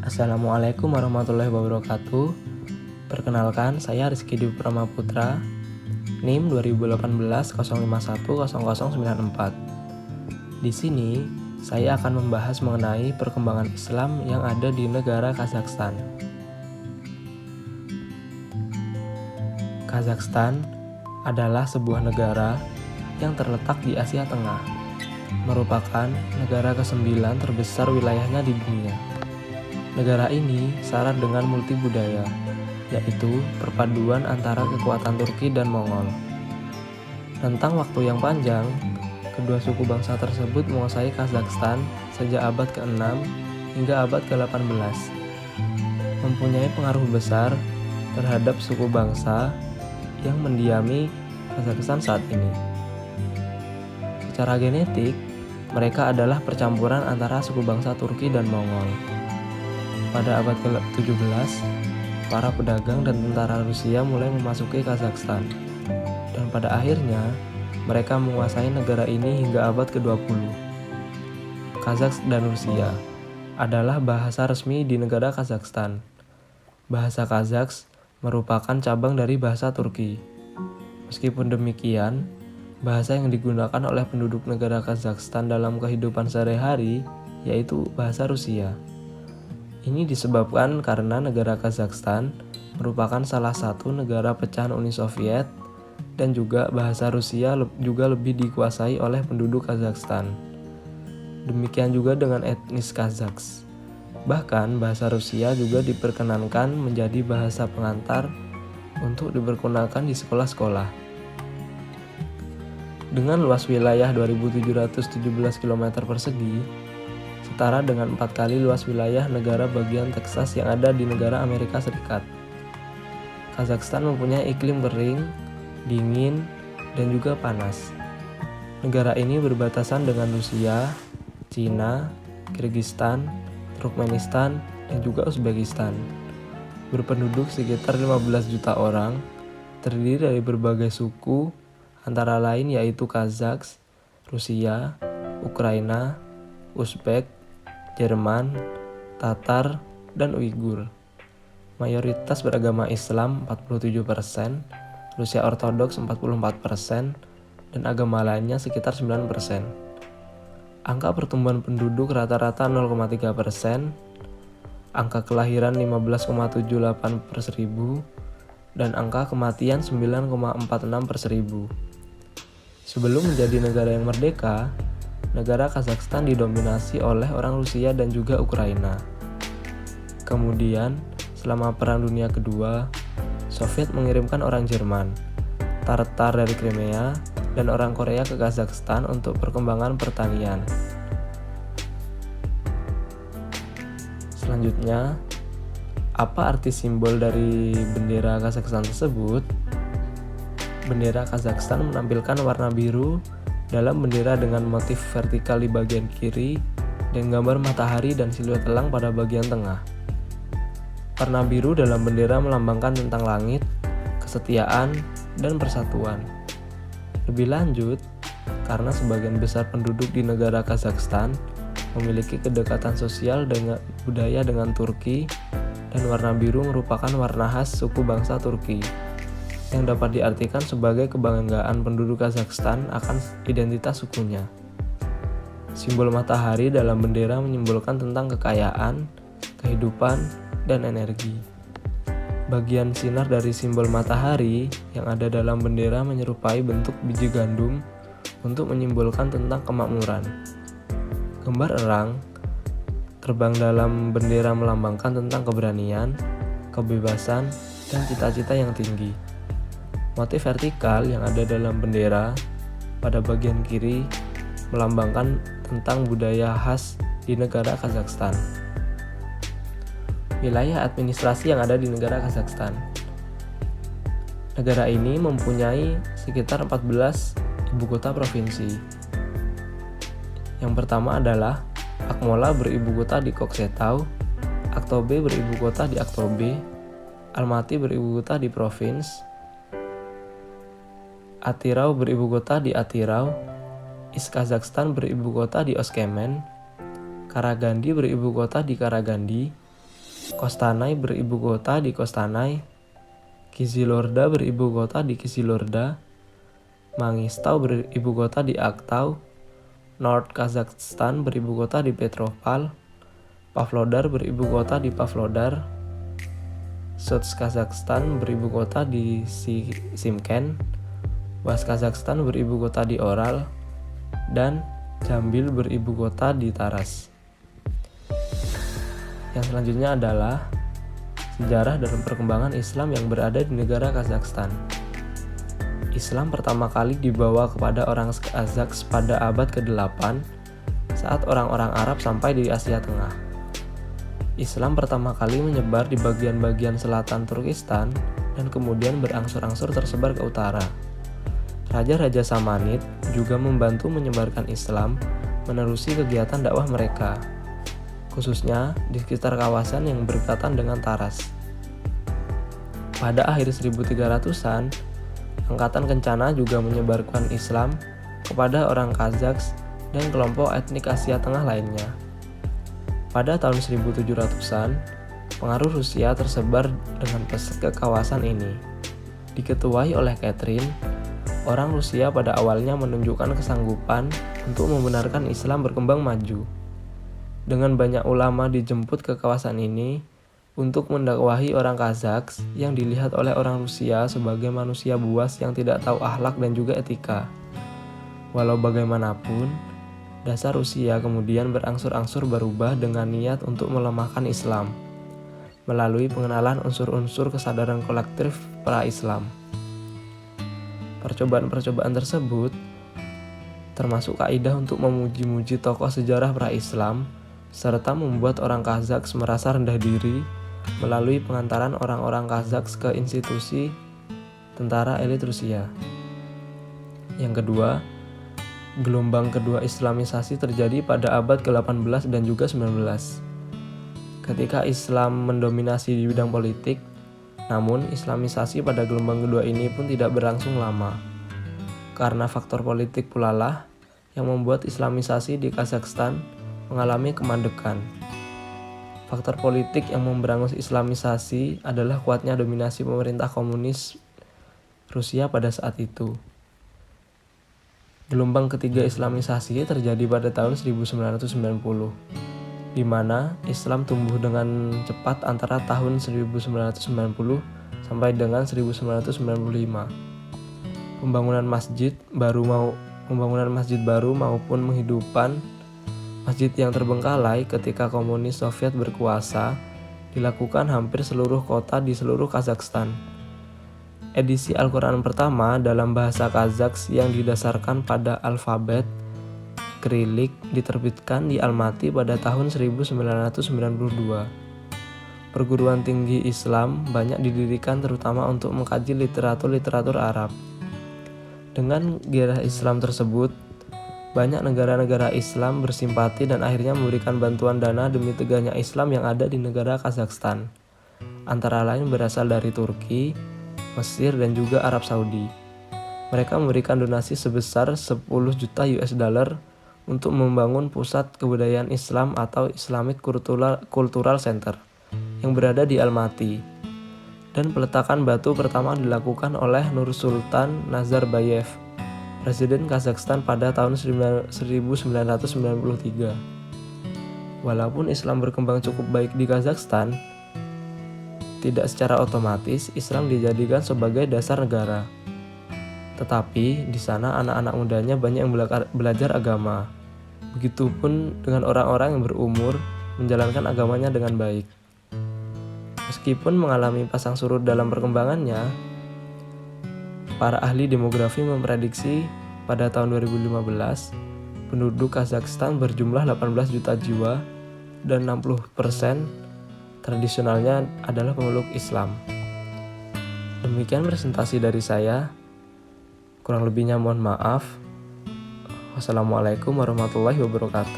Assalamualaikum warahmatullahi wabarakatuh. Perkenalkan, saya Rizky Dwi Putra, NIM 2018 051 00094. Di sini, saya akan membahas mengenai perkembangan Islam yang ada di negara Kazakhstan. Kazakhstan adalah sebuah negara yang terletak di Asia Tengah, merupakan negara ke-9 terbesar wilayahnya di dunia. Negara ini syarat dengan multi budaya, yaitu perpaduan antara kekuatan Turki dan Mongol. Rentang waktu yang panjang, kedua suku bangsa tersebut menguasai Kazakhstan sejak abad ke-6 hingga abad ke-18, mempunyai pengaruh besar terhadap suku bangsa yang mendiami Kazakhstan saat ini. Secara genetik, mereka adalah percampuran antara suku bangsa Turki dan Mongol. Pada abad ke-17, para pedagang dan tentara Rusia mulai memasuki Kazakhstan, dan pada akhirnya mereka menguasai negara ini hingga abad ke-20. Kazakh dan Rusia adalah bahasa resmi di negara Kazakhstan. Bahasa Kazakh merupakan cabang dari bahasa Turki. Meskipun demikian, bahasa yang digunakan oleh penduduk negara Kazakhstan dalam kehidupan sehari-hari yaitu bahasa Rusia. Ini disebabkan karena negara Kazakhstan merupakan salah satu negara pecahan Uni Soviet dan juga bahasa Rusia juga lebih dikuasai oleh penduduk Kazakhstan. Demikian juga dengan etnis Kazakh. Bahkan bahasa Rusia juga diperkenankan menjadi bahasa pengantar untuk dipergunakan di sekolah-sekolah. Dengan luas wilayah 2.717 km persegi, setara dengan 4 kali luas wilayah negara bagian Texas yang ada di negara Amerika Serikat. Kazakhstan mempunyai iklim kering, dingin, dan juga panas. Negara ini berbatasan dengan Rusia, Cina, Kirgistan, Turkmenistan, dan juga Uzbekistan. Berpenduduk sekitar 15 juta orang, terdiri dari berbagai suku, antara lain yaitu Kazakh, Rusia, Ukraina, Uzbek, Jerman, Tatar, dan Uighur. Mayoritas beragama Islam 47%, Rusia Ortodoks 44%, dan agama lainnya sekitar 9%. Angka pertumbuhan penduduk rata-rata 0,3%, angka kelahiran 15,78 per 1000, dan angka kematian 9,46 per 1000. Sebelum menjadi negara yang merdeka, negara Kazakhstan didominasi oleh orang Rusia dan juga Ukraina. Kemudian, selama Perang Dunia Kedua, Soviet mengirimkan orang Jerman, Tatar dari Crimea, dan orang Korea ke Kazakhstan untuk perkembangan pertanian. Selanjutnya, apa arti simbol dari bendera Kazakhstan tersebut? Bendera Kazakhstan menampilkan warna biru dalam bendera dengan motif vertikal di bagian kiri dan gambar matahari dan siluet elang pada bagian tengah. Warna biru dalam bendera melambangkan tentang langit, kesetiaan, dan persatuan. Lebih lanjut, karena sebagian besar penduduk di negara Kazakhstan memiliki kedekatan sosial dengan budaya dengan Turki, dan warna biru merupakan warna khas suku bangsa Turki, yang dapat diartikan sebagai kebanggaan penduduk Kazakhstan akan identitas sukunya. Simbol matahari dalam bendera menyimbolkan tentang kekayaan, kehidupan, dan energi. Bagian sinar dari simbol matahari yang ada dalam bendera menyerupai bentuk biji gandum untuk menyimbolkan tentang kemakmuran. Gambar erang terbang dalam bendera melambangkan tentang keberanian, kebebasan, dan cita-cita yang tinggi. Motif vertikal yang ada dalam bendera pada bagian kiri melambangkan tentang budaya khas di negara Kazakhstan. Wilayah administrasi yang ada di negara Kazakhstan. Negara ini mempunyai sekitar 14 ibu kota provinsi. Yang pertama adalah Akmola beribu kota di Kokshetau, Aktobe beribu kota di Aktobe, Almaty beribu kota di Provins, Atirau beribu kota di Atirau, East Kazakhstan beribu kota di Oshkemen, Karagandi beribu kota di Karagandi, Kostanay beribu kota di Kostanay, Kizilorda beribu kota di Kizilorda, Mangistau beribu kota di Aktau, North Kazakhstan beribu kota di Petropavl, Pavlodar beribu kota di Pavlodar, South Kazakhstan beribu kota di Shymkent, West Kazakhstan beribu kota di Oral, dan Jambil beribu kota di Taraz. Yang selanjutnya adalah sejarah dan perkembangan Islam yang berada di negara Kazakhstan. Islam pertama kali dibawa kepada orang Kazakh pada abad ke-8 saat orang-orang Arab sampai di Asia Tengah. Islam pertama kali menyebar di bagian-bagian selatan Turkistan dan kemudian berangsur-angsur tersebar ke utara. Raja-raja Samanid juga membantu menyebarkan Islam menerusi kegiatan dakwah mereka, khususnya di sekitar kawasan yang berdekatan dengan Taraz. Pada akhir 1300-an, Angkatan Kencana juga menyebarkan Islam kepada orang Kazakh dan kelompok etnik Asia Tengah lainnya. Pada tahun 1700-an, pengaruh Rusia tersebar dengan pesat ke kawasan ini. Diketuai oleh Catherine, orang Rusia pada awalnya menunjukkan kesanggupan untuk membenarkan Islam berkembang maju. Dengan banyak ulama dijemput ke kawasan ini untuk mendakwahi orang Kazakh yang dilihat oleh orang Rusia sebagai manusia buas yang tidak tahu akhlak dan juga etika. Walau bagaimanapun, dasar Rusia kemudian berangsur-angsur berubah dengan niat untuk melemahkan Islam melalui pengenalan unsur-unsur kesadaran kolektif pra-Islam. Percobaan-percobaan tersebut termasuk kaidah untuk memuji-muji tokoh sejarah pra-Islam serta membuat orang Kazakh merasa rendah diri melalui pengantaran orang-orang Kazakh ke institusi tentara elit Rusia. Yang kedua, gelombang kedua Islamisasi terjadi pada abad ke-18 dan juga 19. Ketika Islam mendominasi di bidang politik, namun Islamisasi pada gelombang kedua ini pun tidak berlangsung lama. Karena faktor politik pula lah yang membuat Islamisasi di Kazakhstan mengalami kemandekan. Faktor politik yang memberangus Islamisasi adalah kuatnya dominasi pemerintah komunis Rusia pada saat itu. Gelombang ketiga Islamisasi terjadi pada tahun 1990, di mana Islam tumbuh dengan cepat antara tahun 1990 sampai dengan 1995. Pembangunan masjid baru maupun menghidupan masjid yang terbengkalai ketika komunis Soviet berkuasa dilakukan hampir seluruh kota di seluruh Kazakhstan. Edisi Al-Quran pertama dalam bahasa Kazakh yang didasarkan pada alfabet Kyrillik diterbitkan di Almaty pada tahun 1992. Perguruan tinggi Islam banyak didirikan terutama untuk mengkaji literatur Arab. Dengan gairah Islam tersebut, banyak negara-negara Islam bersimpati dan akhirnya memberikan bantuan dana demi tegaknya Islam yang ada di negara Kazakhstan, antara lain berasal dari Turki, Mesir, dan juga Arab Saudi. Mereka memberikan donasi sebesar 10 juta US dollar untuk membangun pusat kebudayaan Islam atau Islamic Cultural Center yang berada di Almaty. Dan peletakan batu pertama dilakukan oleh Nursultan Nazarbayev, Presiden Kazakhstan pada tahun 1993. Walaupun Islam berkembang cukup baik di Kazakhstan, tidak secara otomatis Islam dijadikan sebagai dasar negara. Tetapi di sana anak-anak mudanya banyak yang belajar agama. Begitupun dengan orang-orang yang berumur menjalankan agamanya dengan baik. Meskipun mengalami pasang surut dalam perkembangannya, para ahli demografi memprediksi pada tahun 2015 penduduk Kazakhstan berjumlah 18 juta jiwa dan 60% tradisionalnya adalah pemeluk Islam. Demikian presentasi dari saya. Kurang lebihnya mohon maaf. Wassalamualaikum warahmatullahi wabarakatuh.